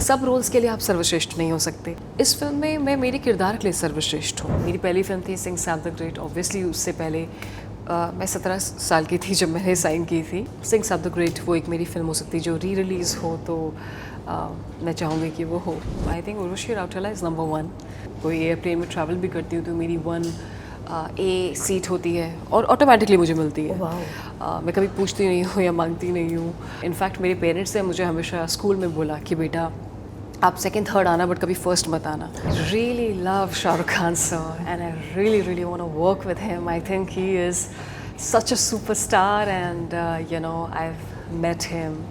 सब रोल्स के लिए आप सर्वश्रेष्ठ नहीं हो सकते। इस फिल्म में मैं मेरे किरदार के लिए सर्वश्रेष्ठ हूँ। मेरी पहली फिल्म थी Singh Sam the great. Obviously उससे पहले मैं 17 साल की थी जब मैंने साइन की थी। सिंह सैम द ग्रेट वो एक मेरी फिल्म हो सकती है जो री रिलीज़ हो तो मैं चाहूँगी कि वो हो। I think Urvashi Rautela is number 1। कोई एयरप्लेन में ट्रैवल भी करती हूँ तो मेरी 1A सीट होती है और ऑटोमेटिकली मुझे मिलती है। मैं कभी पूछती नहीं हूँ या मांगती नहीं हूँ। इनफैक्ट मेरे पेरेंट्स ने मुझे हमेशा स्कूल में बोला कि बेटा आप सेकंड थर्ड आना बट कभी फर्स्ट मत आना। Really love Shahrukh Khan sir and I really want to work with him. I think he is such a superstar and I've met him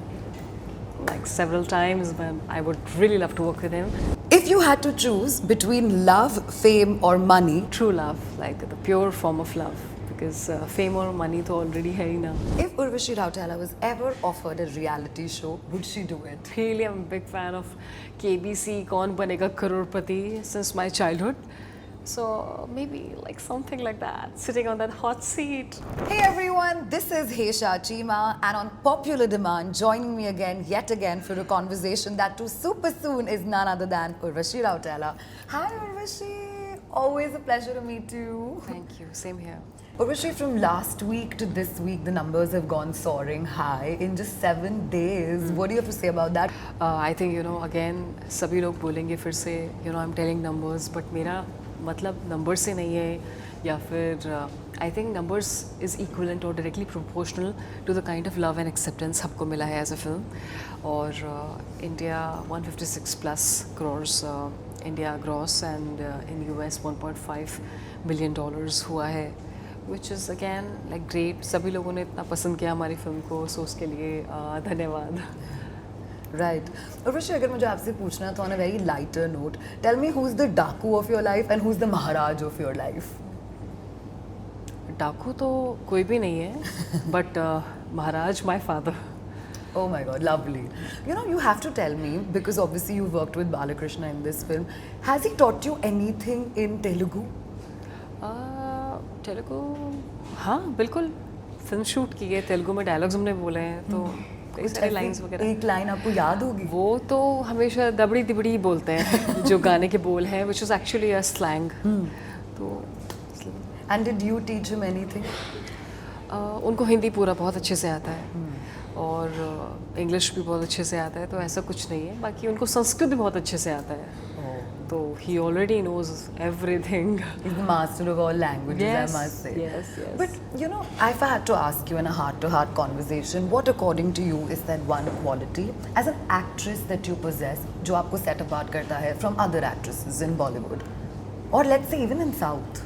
like several times but I would really love to work with him. If you had to choose between love, fame or money, True love, like the pure form of love, because fame or money तो already है ही ना. if Urvashi Rautela was ever offered a reality show, would she do it? Really, I'm a big fan of KBC कौन बनेगा करोड़पति since my childhood. So maybe like something like that, sitting on that hot seat. Hey everyone, this is Heisha Chima and on popular demand joining me yet again for a conversation that too super soon is none other than Urvashi Rautela. Hi Urvashi, always a pleasure to meet you. Thank you, same here. Urvashi, from last week to this week the numbers have gone soaring high in just 7 days. What do you have to say about that? I think again सभी लोग बोलेंगे फिर से I'm telling numbers but मेरा मतलब number से नहीं है या फिर I think numbers is equivalent और directly proportional to the kind of love and acceptance हमको मिला है एज अ फिल्म। और India 156 plus crores India gross and in US $1.5 billion हुआ है which is again like great. सभी लोगों ने इतना पसंद किया हमारी फिल्म को, सो उसके लिए धन्यवाद। Right. Urvashi, अगर मुझे आपसे पूछना तो on a very lighter note, tell me who's the Daku of your life and who's the Maharaj of your life? डाकू तो कोई भी नहीं है but Maharaj my father. Oh my God, lovely. You have to tell me, because obviously you worked with Balakrishna in this film. Has he taught you anything in Telugu? Telugu हाँ बिल्कुल, film shoot की है तेलुगु में, dialogues हमने बोले हैं तो कई सारे लाइंस वगैरह। एक लाइन आपको याद होगी? वो तो हमेशा दबड़ी दिबड़ी बोलते हैं जो गाने के बोल हैं, which is actually a slang. तो And did you teach him anything? उनको हिंदी पूरा बहुत अच्छे से आता है और इंग्लिश भी बहुत अच्छे से आता है, तो ऐसा कुछ नहीं है। बाकी उनको संस्कृत भी बहुत अच्छे से आता है, तो he already knows everything. He's the master of all languages, Yes, I must say. yes. But if I had to ask you in a heart-to-heart conversation, what according to you is that one quality as an actress that you possess, जो आपको set apart करता है from other actresses in Bollywood, or let's say even in South?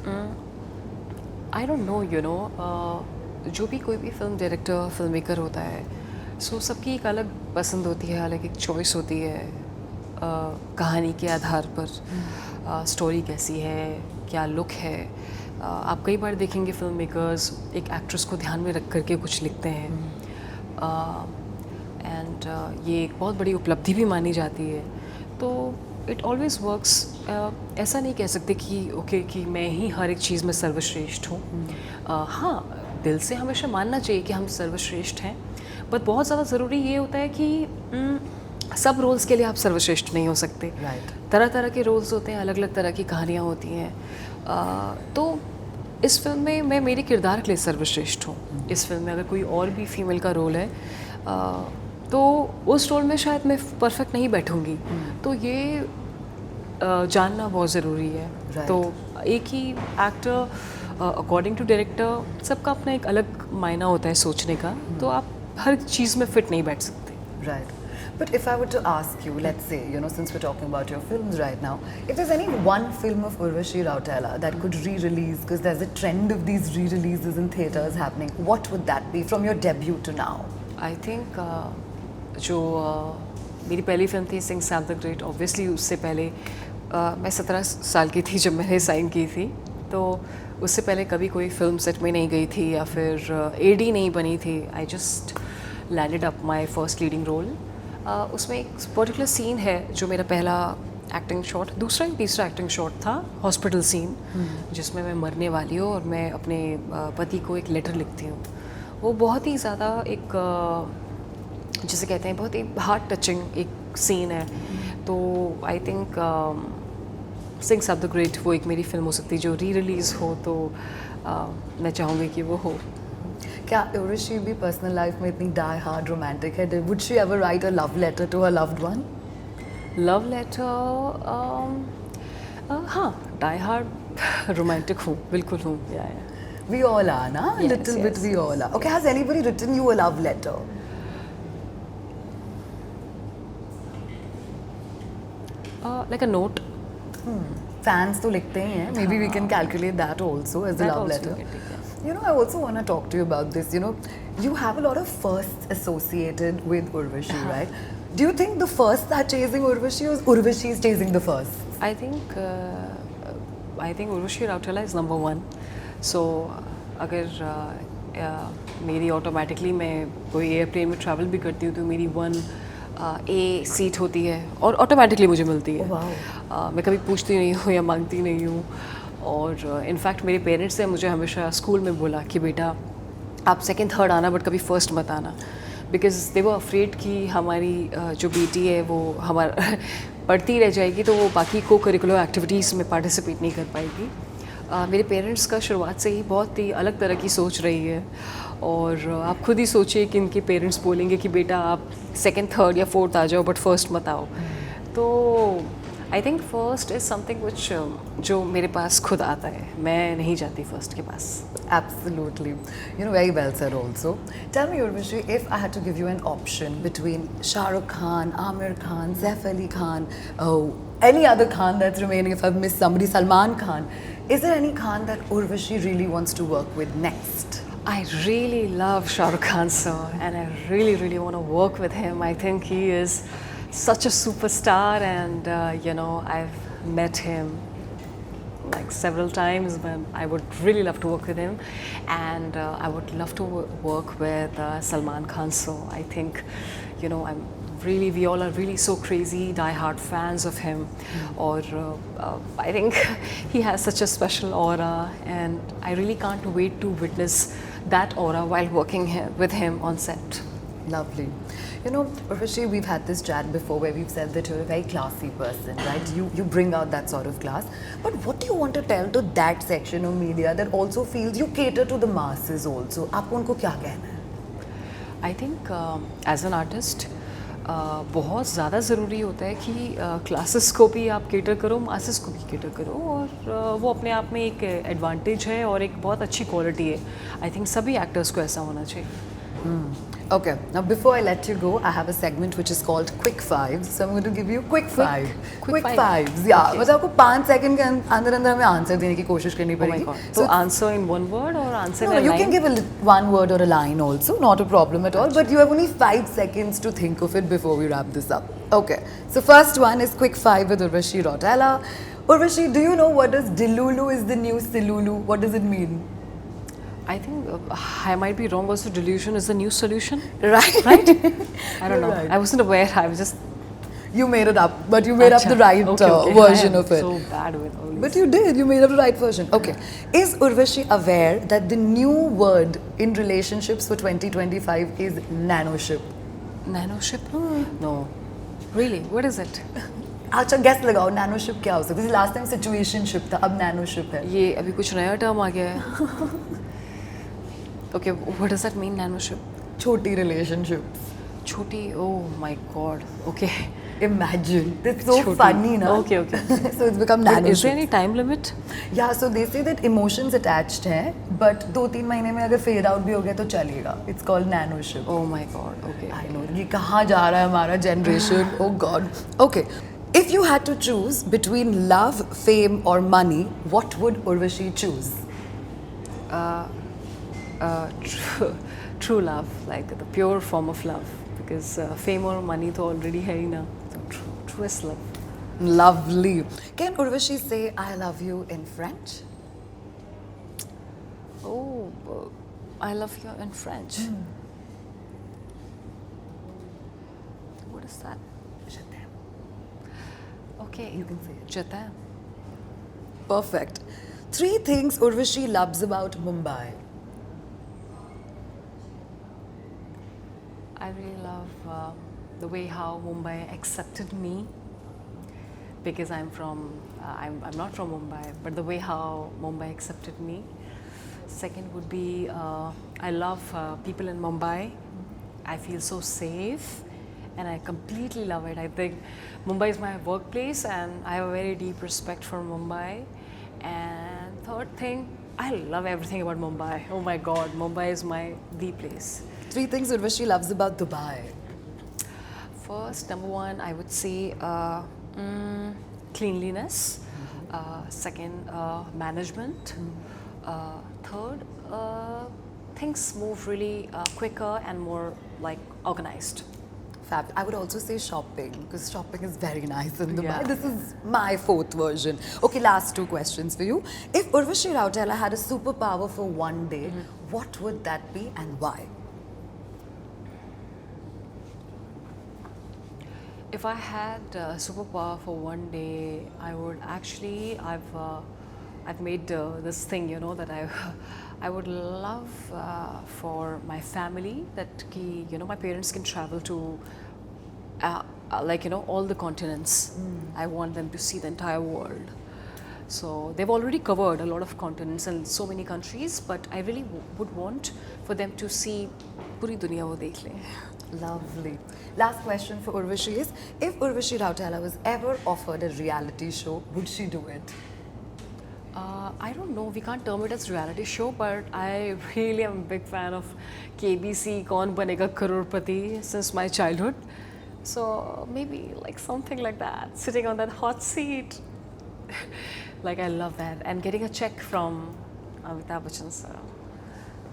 I don't know, जो भी कोई भी film director film maker होता है, सो सबकी एक अलग पसंद होती है, अलग एक चॉइस होती है कहानी के आधार पर। स्टोरी कैसी है, क्या लुक है। आप कई बार देखेंगे फिल्म मेकर्स एक एक्ट्रेस को ध्यान में रख करके कुछ लिखते हैं एंड ये एक बहुत बड़ी उपलब्धि भी मानी जाती है। तो इट ऑलवेज वर्क्स। ऐसा नहीं कह सकते कि ओके कि मैं ही हर एक चीज़ में सर्वश्रेष्ठ हूँ। हाँ, दिल से हमेशा मानना चाहिए कि हम सर्वश्रेष्ठ हैं, बट बहुत ज़्यादा ज़रूरी ये होता है कि सब रोल्स के लिए आप सर्वश्रेष्ठ नहीं हो सकते। Right. तरह तरह के रोल्स होते हैं, अलग अलग तरह की कहानियाँ होती हैं। तो इस फिल्म में मैं मेरे किरदार के लिए सर्वश्रेष्ठ हूँ। इस फिल्म में अगर कोई और भी फीमेल का रोल है तो उस रोल में शायद मैं परफेक्ट नहीं बैठूँगी। तो ये जानना बहुत ज़रूरी है। Right. तो एक ही एक्टर अकॉर्डिंग टू डायरेक्टर सबका अपना एक अलग मायना होता है सोचने का, तो आप हर चीज़ में फिट नहीं बैठ सकते। Right. But if I were to ask you, let's say, since we're talking about your films right now, if there's any one film of Urvashi Rautela that could re-release, because there's a trend of these re-releases in theatres happening, what would that be from your debut to now? I think जो मेरी पहली film थी Singh Sam the great. Obviously उससे पहले मैं 17 साल की थी जब मैंने साइन की थी, तो उससे पहले कभी कोई फिल्म सेट में नहीं गई थी या फिर AD नहीं बनी थी। I just landed up my first leading role. उसमें एक पर्टिकुलर सीन है जो मेरा पहला एक्टिंग शॉट, दूसरा या तीसरा एक्टिंग शॉट था, हॉस्पिटल सीन, जिसमें मैं मरने वाली हूँ और मैं अपने पति को एक लेटर लिखती हूँ। वो बहुत ही ज़्यादा एक जिसे कहते हैं बहुत ही हार्ट टचिंग एक सीन है, तो आई थिंक सिंह साब द ग्रेट वो एक मेरी फिल्म हो सकती है जो री रिलीज़ हो, तो मैं चाहूँगी कि वो हो. क्या उर्वशी भी पर्सनल लाइफ में इतनी डाई हार्ड रोमांटिक है? Would she ever write a love letter to her loved one? Love letter, हाँ, डाई हार्ड रोमांटिक हूँ, बिल्कुल हूँ. या We all are, na? Yes, Little bit yes. we all are. Okay, has anybody written you a love letter? Like a note. Fans तो लिखते ही हैं. Maybe we can calculate that also as a That love also letter. we can take, yeah. You know, I also want to talk to you about this. You know, you have a lot of firsts associated with Urvashi, right? Do you think the firsts are chasing Urvashi or Urvashi is chasing the firsts? I think Urvashi Rautela is number one. So अगर मेरी automatically मैं कोई airplane में travel भी करती हूँ तो मेरी 1A सीट होती है और ऑटोमेटिकली मुझे मिलती है. मैं कभी पूछती नहीं हूँ या मांगती नहीं हूँ. और इनफैक्ट मेरे पेरेंट्स ने मुझे हमेशा स्कूल में बोला कि बेटा आप सेकंड थर्ड आना बट कभी फर्स्ट मत आना, बिकॉज दे वो अफ्रेड कि हमारी जो बेटी है वो हमारा पढ़ती रह जाएगी तो वो बाकी को करिकुलर एक्टिविटीज़ में पार्टिसिपेट नहीं कर पाएगी. मेरे पेरेंट्स का शुरुआत से ही बहुत ही अलग तरह की सोच रही है, और आप खुद ही सोचिए कि इनके पेरेंट्स बोलेंगे कि बेटा आप सेकंड थर्ड या फोर्थ आ जाओ बट फर्स्ट मत आओ. तो I think first is something which जो मेरे पास खुद आता है, मैं नहीं जाती फर्स्ट के पास. Absolutely. You know, very well said also. Tell me, Urvashi, if I had to give you an option between Shah Rukh Khan, Amir Khan, Saif Ali Khan, any other Khan that's remaining, if I've missed somebody, Salman Khan, is there any Khan that Urvashi really wants to work with next? I really love Shah Rukh Khan, sir, and I really, really want to work with him. I think he is such a superstar, and you know, I've met him like several times, but I would really love to work with him, and I would love to work with Salman Khan. So I think, you know, we all are really so crazy, die-hard fans of him. Or I think he has such a special aura, and I really can't wait to witness that aura while working with him on set. Lovely. You know, Urvashi, we've had this chat before where we've said that you're a very classy person, right? You bring out that sort of class. But what do you want to tell to that section of media that also feels you cater to the masses also? आपको उनको क्या कहना है? I think as an artist, बहुत ज़्यादा ज़रूरी होता है कि क्लासेस को भी आप केटर करो, मासेस को भी केटर करो, और वो अपने आप में एक एडवांटेज है और एक बहुत अच्छी क्वालिटी है. आई थिंक सभी एक्टर्स को ऐसा होना चाहिए. Okay, now before I let you go, I have a segment which is called Quick Fives. So I'm going to give you Quick Five. Quick Fives, yeah. Okay. मतलब आपको 5 second के अंदर अंदर हमें आंसर देने की कोशिश करनी Oh my पड़ेगी. God. So answer in one word or answer No, in a you line? can give one word or a line also, not a problem at all. But you have only 5 seconds to think of it before we wrap this up. Okay, so first one is Quick Five with Urvashi Rautela. Urvashi, do you know what does Delulu is the new Silulu? What does it mean? I think I might be wrong. Also, delusion is the new solution, Right? right? I don't know. Right. I wasn't aware. I was just You made it up, but you made up the right Okay. version I am of it. so bad with all But these. you did. You made up the right version. Okay. Is Urvashi aware that the new word in relationships for 2025 is nanoship? Nanoship? No. Really? What is it? अच्छा gas लगाओ nanoship क्या हो सकता है? Last time situationship था, अब nanoship है. ये अभी कुछ नया टर्म आ गया है. Okay, what does that mean, nanoship? छोटी relationships. छोटी. Oh my God. Okay. Imagine. It's so Choti. funny, na? Okay, okay. So it's become But nanoship. is there any time limit? Yeah, so they say that emotions attached हैं, but 2-3 महीने में अगर fade out भी हो गया तो चलेगा. It's called nanoship. Oh my God. Okay. I know. ये कहाँ जा रहा है हमारा generation? Oh God. Okay. If you had to choose between love, fame, or money, what would Urvashi choose? True love, like the pure form of love, because fame or money तो already है ही ना. So truest love. Lovely. Can Urvashi say I love you in French? Oh, I love you in French. What is that? Je t'aime. Okay. You can say it. Je t'aime. Perfect. 3 things Urvashi loves about Mumbai. I really love the way how Mumbai accepted me, because I'm not from Mumbai, but the way how Mumbai accepted me. Second would be I love people in Mumbai. I feel so safe, and I completely love it. I think Mumbai is my workplace, and I have a very deep respect for Mumbai. And third thing, I love everything about Mumbai. Oh my God, Mumbai is the place. 3 things Urvashi loves about Dubai. First, number one, I would say cleanliness. Second, management. Third, things move really quicker and more like organized. Fab. I would also say shopping, because shopping is very nice in Dubai. Yeah. This is my 4th version. Okay, last 2 questions for you. If Urvashi Rautela had a superpower for one day, what would that be and why? If I had a superpower for one day, I would actually, I've made this thing, you know, that I would love for my family that my parents can travel to all the continents. I want them to see the entire world. So they've already covered a lot of continents and so many countries, but I really would want for them to see puri duniya wo dekh le. Lovely. Last question for Urvashi is, if Urvashi Rautela was ever offered a reality show, would she do it? I don't know, we can't term it as reality show, but I really am a big fan of KBC Kaun Banega Crorepati since my childhood. So maybe like something like that, sitting on that hot seat. Like I love that, and getting a check from Amitabh Bachchan sir.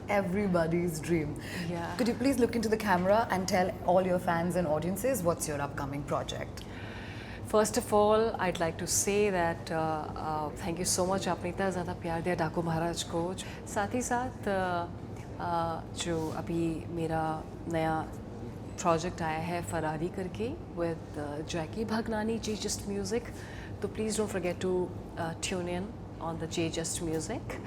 Everybody's dream. Yeah. Could you please look into the camera and tell all your fans and audiences what's your upcoming project? First of all, I'd like to say that thank you so much आपने इतना ज़्यादा प्यार दिया डाकू महाराज को. साथ ही साथ जो अभी मेरा नया प्रोजेक्ट आया है फरारी करके with Jackie Bhagnani, J Just Music. So please don't forget to tune in on the J Just Music.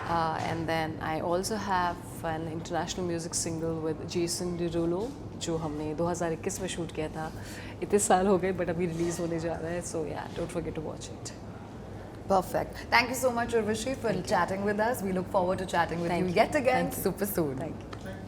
And then I also have an international music single with Jason Derulo, जो हमने 2021 में shoot किया था. इतने साल हो गए but अभी रिलीज होने जा रहा है. So yeah, don't forget to watch it. Perfect. Thank you so much, Urvashi, for chatting with us. We look forward to chatting with you yet again super soon. Thank you.